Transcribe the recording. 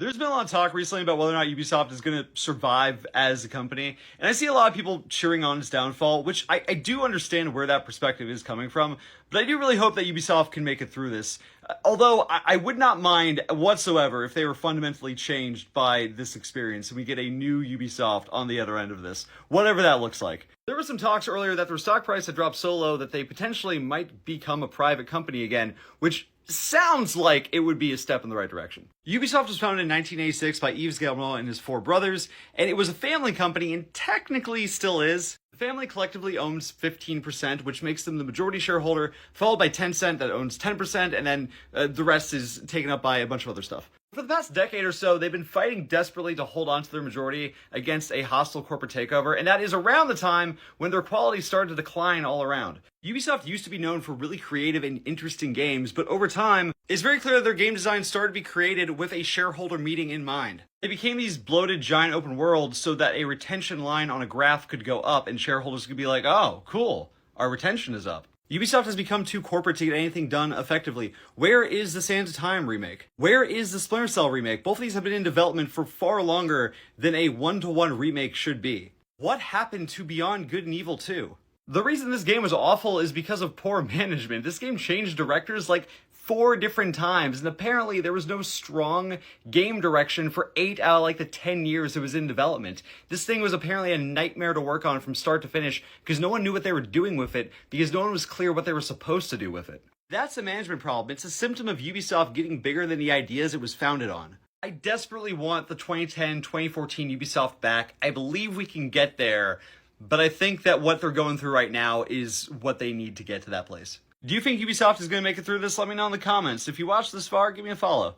There's been a lot of talk recently about whether or not Ubisoft is going to survive as a company, and I see a lot of people cheering on its downfall, which I do understand where that perspective is coming from, but I do really hope that Ubisoft can make it through this. Although I would not mind whatsoever if they were fundamentally changed by this experience and we get a new Ubisoft on the other end of this, whatever that looks like. There were some talks earlier that their stock price had dropped so low that they potentially might become a private company again, which sounds like it would be a step in the right direction. Ubisoft was founded in 1986 by Yves Guillemot and his four brothers, and it was a family company and technically still is. The family collectively owns 15%, which makes them the majority shareholder, followed by Tencent that owns 10%, and then the rest is taken up by a bunch of other stuff. For the past decade or so, they've been fighting desperately to hold on to their majority against a hostile corporate takeover, and that is around the time when their quality started to decline all around. Ubisoft used to be known for really creative and interesting games, but over time, it's very clear that their game design started to be created with a shareholder meeting in mind. They became these bloated giant open worlds so that a retention line on a graph could go up and shareholders could be like, oh, cool, our retention is up. Ubisoft has become too corporate to get anything done effectively. Where is the Sands of Time remake? Where is the Splinter Cell remake? Both of these have been in development for far longer than a one-to-one remake should be. What happened to Beyond Good and Evil 2? The reason this game was awful is because of poor management. This game changed directors like 4 different times, and apparently there was no strong game direction for 8 out of like the 10 years it was in development. This thing was apparently a nightmare to work on from start to finish because no one knew what they were doing with it, because no one was clear what they were supposed to do with it. That's a management problem. It's a symptom of Ubisoft getting bigger than the ideas it was founded on. I desperately want the 2010-2014 Ubisoft back. I believe we can get there, but I think that what they're going through right now is what they need to get to that place. Do you think Ubisoft is going to make it through this? Let me know in the comments. If you watched this far, give me a follow.